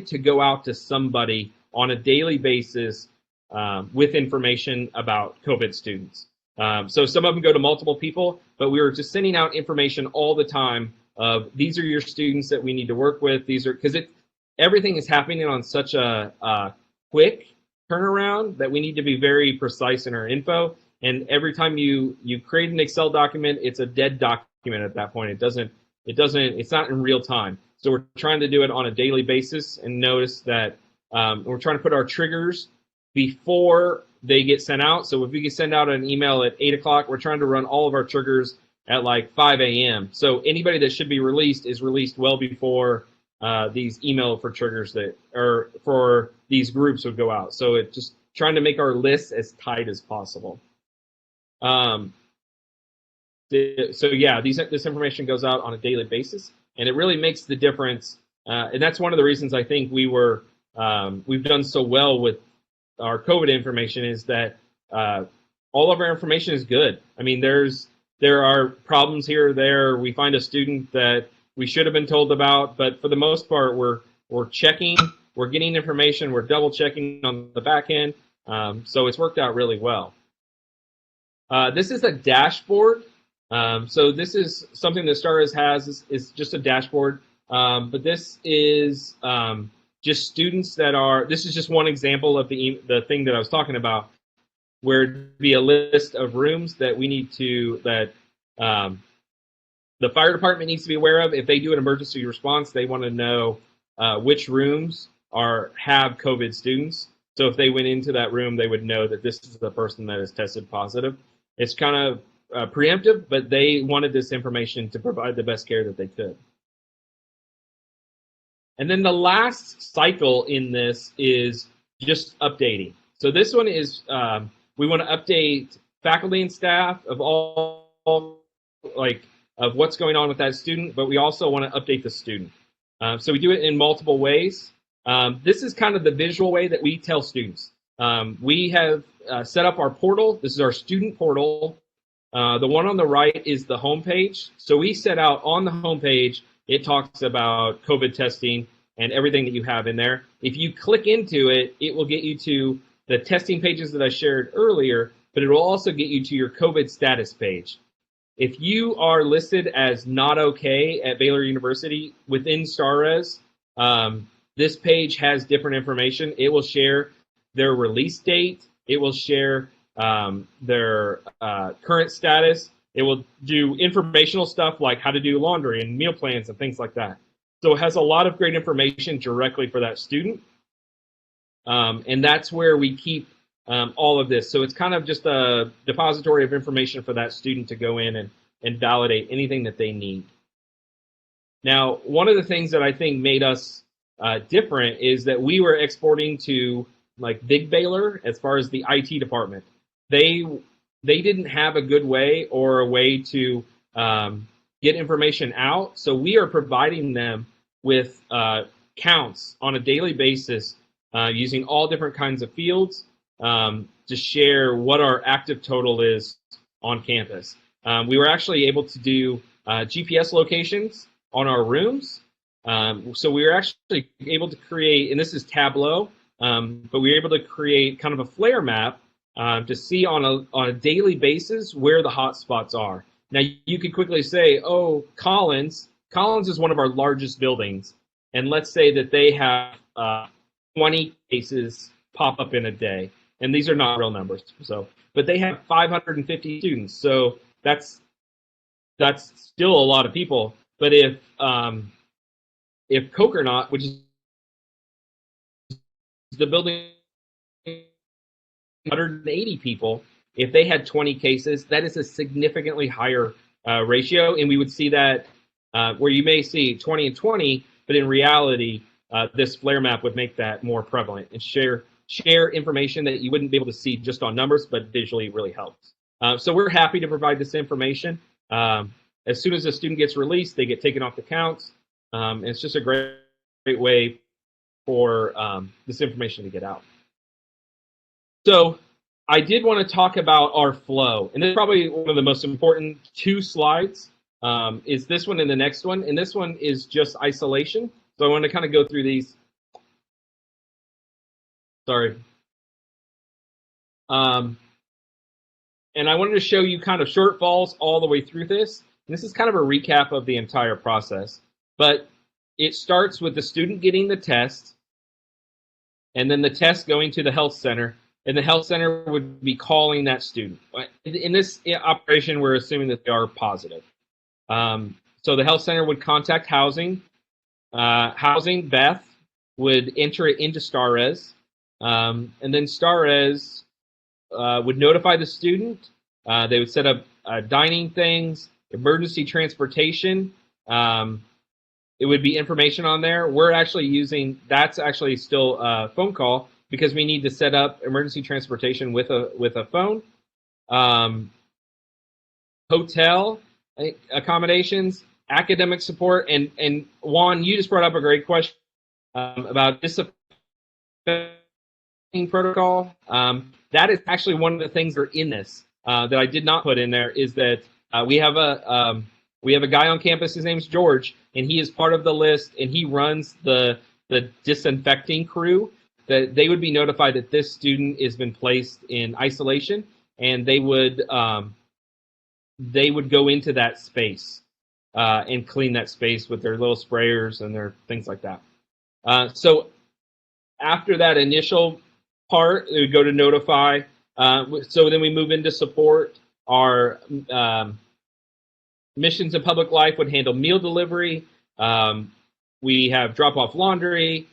to go out to somebody on a daily basis with information about COVID students. So some of them go to multiple people, but we were just sending out information all the time of these are your students that we need to work with. These are, because everything is happening on such a quick turnaround that we need to be very precise in our info. And every time you create an Excel document, it's a dead document at that point. It's not in real time. So we're trying to do it on a daily basis, and notice that we're trying to put our triggers before they get sent out. So if we can send out an email at 8 o'clock, we're trying to run all of our triggers at like 5 a.m. So anybody that should be released is released well before these email for triggers that, or for these groups would go out. So it's just trying to make our lists as tight as possible. So yeah, this information goes out on a daily basis, and it really makes the difference. And that's one of the reasons I think we've done so well with our COVID information, is that all of our information is good. I mean, there are problems here or there. We find a student that we should have been told about, but for the most part, we're checking, we're getting information, we're double checking on the back end. So it's worked out really well. This is a dashboard. So this is something that STARS has, is just a dashboard. But this is just students that are, this is just one example of the thing that I was talking about, where it'd be a list of rooms that we need to, that the fire department needs to be aware of. If they do an emergency response, they want to know which rooms have COVID students. So if they went into that room, they would know that this is the person that is tested positive. It's kind of preemptive, but they wanted this information to provide the best care that they could. And then the last cycle in this is just updating. So this one is, we want to update faculty and staff of of what's going on with that student, but we also want to update the student. So we do it in multiple ways. This is kind of the visual way that we tell students. We have set up our portal. This is our student portal. The one on the right is the homepage. So we set out on the homepage, it talks about COVID testing and everything that you have in there. If you click into it, it will get you to the testing pages that I shared earlier, but it will also get you to your COVID status page. If you are listed as not okay at Baylor University within STARS, this page has different information. It will share their release date. It will share their current status. It will do informational stuff like how to do laundry and meal plans and things like that. So it has a lot of great information directly for that student. And that's where we keep all of this. So it's kind of just a depository of information for that student to go in and validate anything that they need. Now, one of the things that I think made us different is that we were exporting to like Big Baylor as far as the IT department. They didn't have a good way or a way to get information out. So we are providing them with counts on a daily basis using all different kinds of fields to share what our active total is on campus. We were actually able to do GPS locations on our rooms. So we were actually able to create, and this is Tableau, but we were able to create kind of a flare map to see on a daily basis where the hot spots are. Now, you could quickly say, oh, Collins is one of our largest buildings, and let's say that they have 20 cases pop up in a day, and these are not real numbers. So, but they have 550 students, so that's still a lot of people. But if Coconut, which is the building 180 people, if they had 20 cases, that is a significantly higher ratio, and we would see that where you may see 20 and 20, but in reality, this flare map would make that more prevalent and share information that you wouldn't be able to see just on numbers, but visually really helps. So we're happy to provide this information. As soon as a student gets released, they get taken off the counts. And it's just a great way for this information to get out. So I did want to talk about our flow. And this is probably one of the most important 2 slides is this one and the next one. And this one is just isolation. So I want to kind of go through these. Sorry. And I wanted to show you kind of shortfalls all the way through this. And this is kind of a recap of the entire process. But it starts with the student getting the test, and then the test going to the health center, and the health center would be calling that student. In this operation, we're assuming that they are positive. So the health center would contact housing. Housing, Beth, would enter it into StarRes, and then StarRes would notify the student. They would set up dining things, emergency transportation. It would be information on there. We're actually using, that's actually still a phone call because we need to set up emergency transportation with a phone. Hotel accommodations, academic support, and Juan, you just brought up a great question about discipline protocol. That is actually one of the things that are in this that I did not put in there is that we have a guy on campus, his name's George, and he is part of the list, and he runs the disinfecting crew. That they would be notified that this student has been placed in isolation, and they would go into that space and clean that space with their little sprayers and their things like that. So after that initial part, it would go to notify. So then we move into support. Our missions and public life would handle meal delivery. We have drop-off laundry.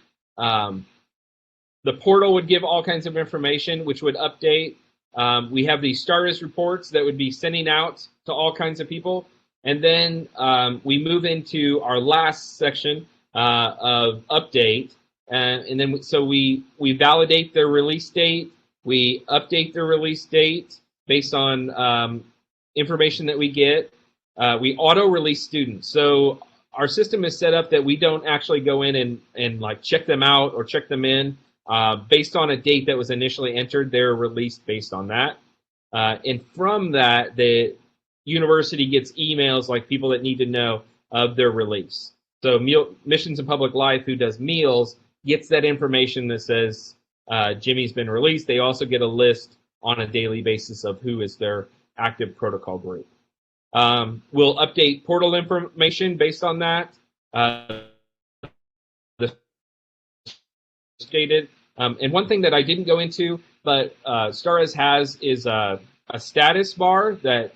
The portal would give all kinds of information, which would update. We have the StarRes reports that would be sending out to all kinds of people. And then we move into our last section of update. And then so we validate their release date. We update their release date based on information that we get. We auto-release students. So our system is set up that we don't actually go in and like check them out or check them in. Based on a date that was initially entered, they're released based on that. And from that, the university gets emails like people that need to know of their release. So Missions and Public Life, who does meals, gets that information that says Jimmy's been released. They also get a list on a daily basis of who is their active protocol group. We'll update portal information based on that. Stated. And one thing that I didn't go into, but StarRes has is a status bar that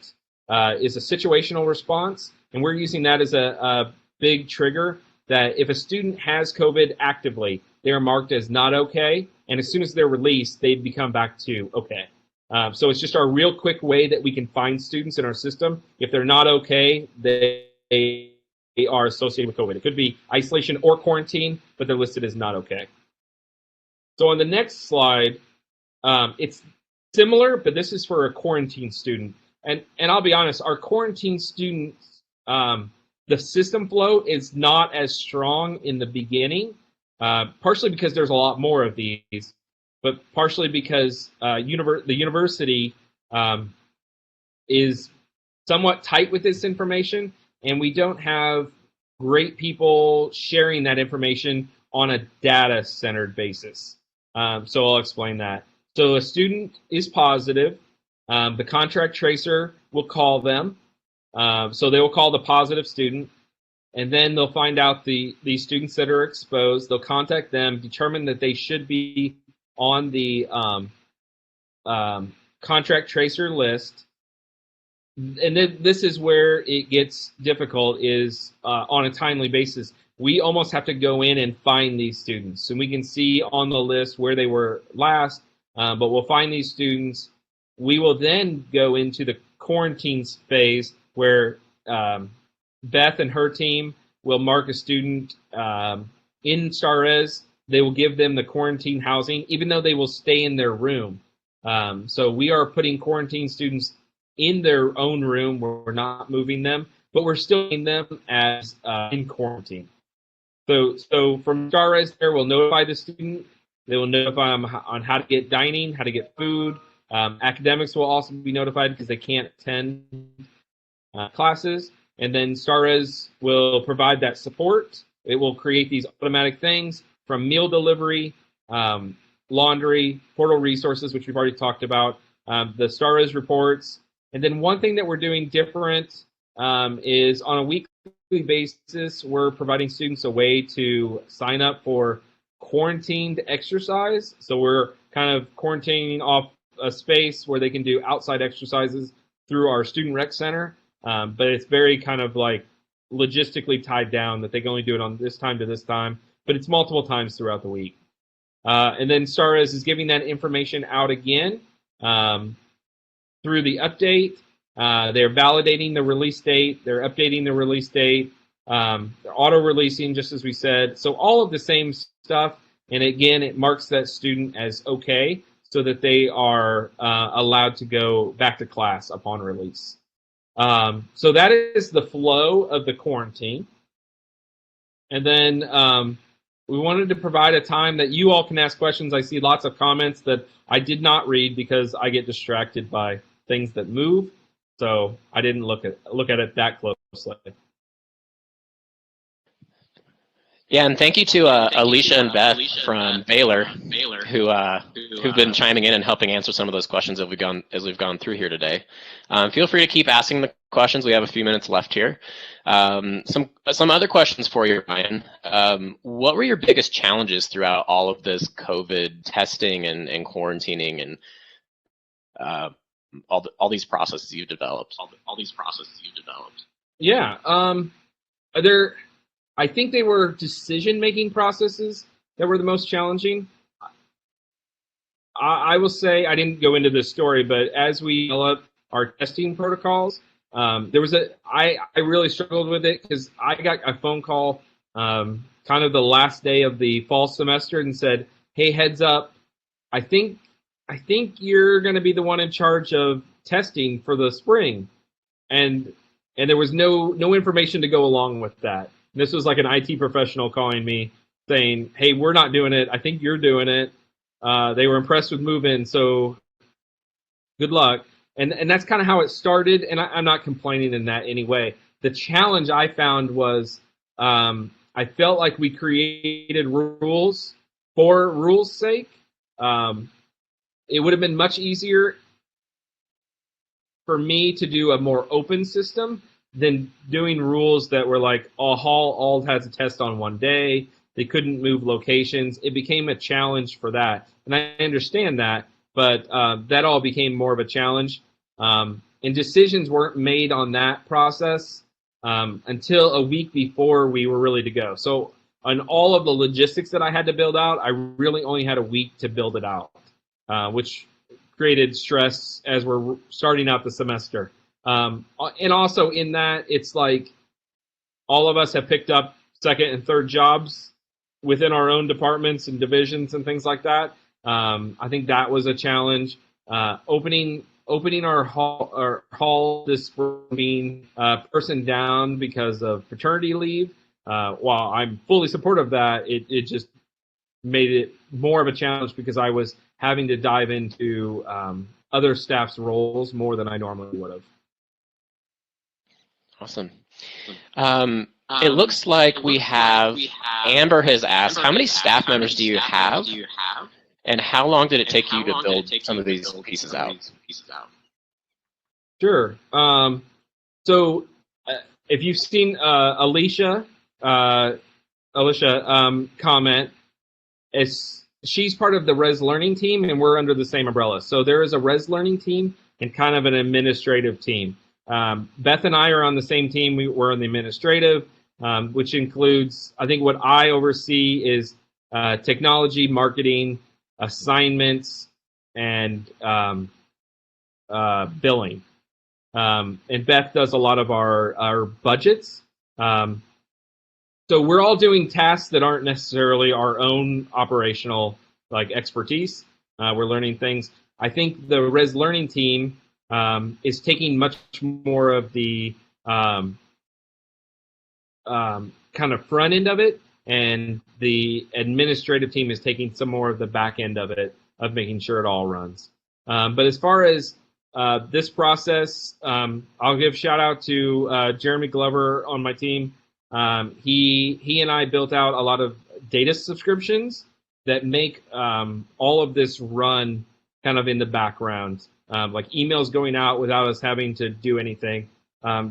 is a situational response, and we're using that as a big trigger that if a student has COVID actively, they are marked as not okay, and as soon as they're released, they become back to okay. So it's just our real quick way that we can find students in our system. If they're not okay, they are associated with COVID. It could be isolation or quarantine, but they're listed as not okay. So on the next slide, it's similar, but this is for a quarantine student. And I'll be honest, our quarantine students, the system flow is not as strong in the beginning, partially because there's a lot more of these, but partially because the university is somewhat tight with this information, and we don't have great people sharing that information on a data-centered basis. So I'll explain that. So a student is positive. The contract tracer will call them. So they will call the positive student, and then they'll find out the students that are exposed. They'll contact them, determine that they should be on the contract tracer list. And then this is where it gets difficult, is on a timely basis. We almost have to go in and find these students. And we can see on the list where they were last, but we'll find these students. We will then go into the quarantine phase where Beth and her team will mark a student in STARS. They will give them the quarantine housing, even though they will stay in their room. So we are putting quarantine students in their own room. We're not moving them, but we're still in them as in quarantine. So from STARS there, we'll notify the student. They will notify them on how to get dining, how to get food. Academics will also be notified because they can't attend classes. And then STARS will provide that support. It will create these automatic things from meal delivery, laundry, portal resources, which we've already talked about, the STARS reports. And then one thing that we're doing different is on a weekly basis, we're providing students a way to sign up for quarantined exercise. So we're kind of quarantining off a space where they can do outside exercises through our student rec center. But it's very kind of like logistically tied down that they can only do it on this time to this time, but it's multiple times throughout the week. And then STARS is giving that information out again through the update. They're validating the release date. They're updating the release date. They're auto-releasing, just as we said. So all of the same stuff. And again, it marks that student as okay so that they are allowed to go back to class upon release. So that is the flow of the quarantine. And then we wanted to provide a time that you all can ask questions. I see lots of comments that I did not read because I get distracted by things that move. So I didn't look at it that closely. Yeah, and thank you to Alicia and Beth from Baylor, who've been chiming in and helping answer some of those questions as we've gone through here today. Feel free to keep asking the questions. We have a few minutes left here. Some other questions for you, Ryan. What were your biggest challenges throughout all of this COVID testing and quarantining and all these processes you've developed? Yeah, I think they were decision-making processes that were the most challenging. I will say, I didn't go into this story, but as we developed our testing protocols, I really struggled with it because I got a phone call kind of the last day of the fall semester and said, hey, heads up, I think you're going to be the one in charge of testing for the spring. And there was no information to go along with that. This was like an IT professional calling me saying, hey, we're not doing it. I think you're doing it. They were impressed with move-in, so good luck. And that's kind of how it started, and I'm not complaining in that any way. The challenge I found was I felt like we created rules for rules' sake. It would have been much easier for me to do a more open system than doing rules that were like, all has a test on one day. They couldn't move locations. It became a challenge for that. And I understand that, but that all became more of a challenge. And decisions weren't made on that process until a week before we were ready to go. So on all of the logistics that I had to build out, I really only had a week to build it out, which created stress as we're starting out the semester. And also in that, it's like all of us have picked up second and third jobs within our own departments and divisions and things like that. I think that was a challenge. Opening our hall this being person down because of paternity leave. While I'm fully supportive of that, it just made it more of a challenge because I was having to dive into other staff's roles more than I normally would have. Awesome. It looks like we have, Amber has asked, how many staff members do you have? And how long did it take you to build some of these pieces out? Sure. So if you've seen Alicia comment, she's part of the Res Learning team, and we're under the same umbrella. So there is a Res Learning team and kind of an administrative team. Beth and I are on the same team. We're on the administrative, which includes, I think what I oversee is technology, marketing, assignments, and billing. And Beth does a lot of our budgets. So we're all doing tasks that aren't necessarily our own operational expertise. We're learning things. I think the Res Learning team is taking much more of the kind of front end of it, and the administrative team is taking some more of the back end of it, of making sure it all runs. But as far as this process, I'll give shout out to Jeremy Glover on my team. He and I built out a lot of data subscriptions that make all of this run kind of in the background, like emails going out without us having to do anything.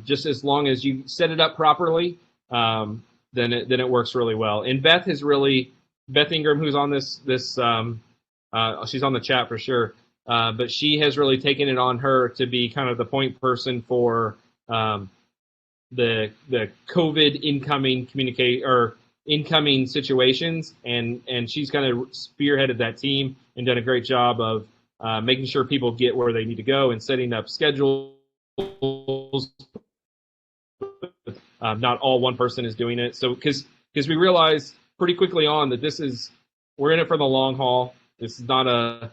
Just as long as you set it up properly, then it works really well. And Beth Ingram, who's on this she's on the chat for sure. But she has really taken it on her to be kind of the point person for the COVID incoming situations, and she's kind of spearheaded that team and done a great job of making sure people get where they need to go and setting up schedules. Not all one person is doing it, so because we realized pretty quickly on that we're in it for the long haul. This is not a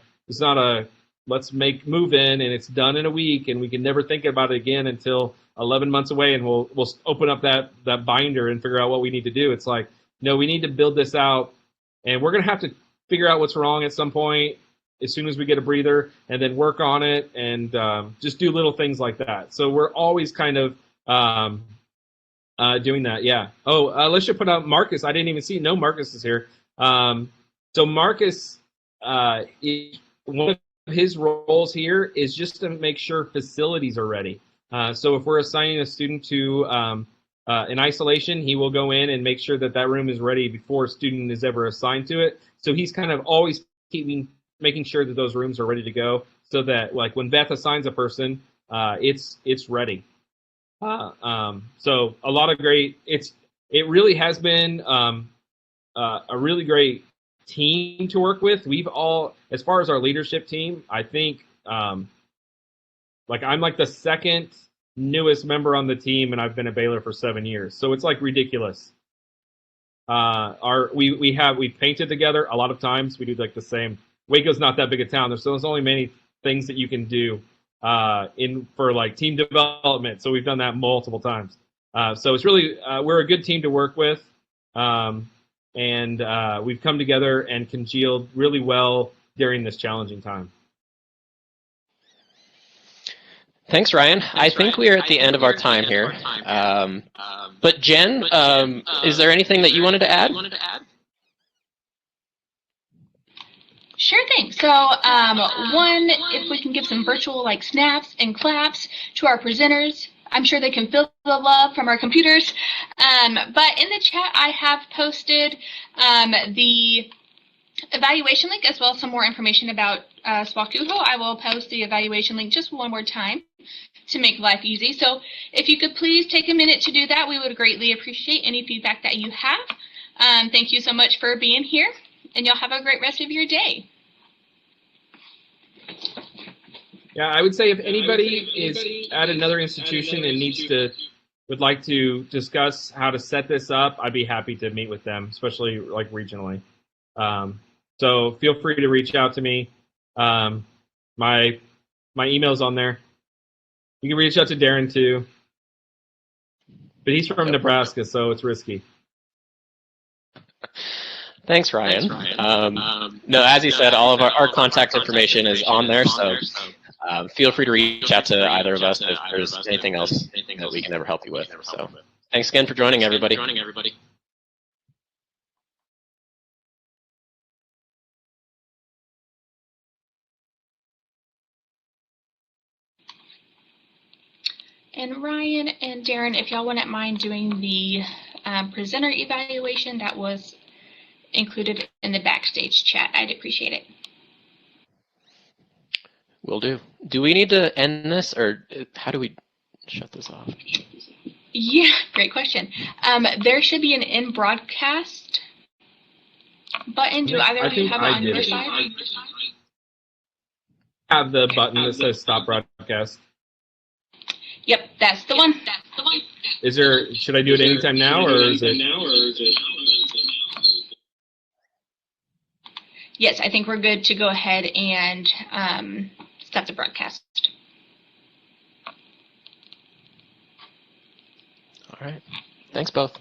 let's move in and it's done in a week and we can never think about it again until 11 months away, and we'll open up that binder and figure out what we need to do. It's like, no, we need to build this out, and we're going to have to figure out what's wrong at some point as soon as we get a breather, and then work on it and just do little things like that. So we're always kind of doing that. Yeah. Oh, Alicia put out Marcus. I didn't even see. No, Marcus is here. So Marcus, one of his roles here is just to make sure facilities are ready. So if we're assigning a student to an isolation, he will go in and make sure that room is ready before a student is ever assigned to it. So he's kind of always making sure that those rooms are ready to go, so that when Beth assigns a person, it's ready. So a lot of great. It really has been a really great team to work with. We've all, as far as our leadership team, I think I'm the second newest member on the team, and I've been at Baylor for 7 years. So it's ridiculous. We painted together a lot of times. We do the same. Waco's not that big a town. There's only many things that you can do for team development. So we've done that multiple times. So it's really we're a good team to work with, and we've come together and congealed really well during this challenging time. Thanks, Ryan. I think we are at the end of our time here. But Jen, is there anything that you wanted to add? Sure thing. So one, if we can give some virtual snaps and claps to our presenters, I'm sure they can feel the love from our computers. But in the chat, I have posted the evaluation link as well as some more information about SWACUHO. I will post the evaluation link just one more time to make life easy. So if you could please take a minute to do that, we would greatly appreciate any feedback that you have. Thank you so much for being here, and y'all have a great rest of your day. Yeah, I would say if anybody is at another institution and would like to discuss how to set this up, I'd be happy to meet with them, especially like regionally. So feel free to reach out to me. My email's on there. You can reach out to Darren too, but he's from Nebraska, so it's risky. Thanks, Ryan. No, as you said, all of our contact information is on there, so feel free to reach out to either of us if there's anything else that we can ever help you with. So thanks again for joining, everybody. And Ryan and Darren, if y'all wouldn't mind doing the presenter evaluation that was included in the backstage chat, I'd appreciate it. Will do. Do we need to end this, or how do we shut this off? Yeah, great question. There should be an in broadcast button. Do either of you have it on your side? I have the button that says stop broadcast. Yep, that's the one. Is there? Should I do it anytime now, or is it? Yes, I think we're good to go ahead and stop the broadcast. All right. Thanks both.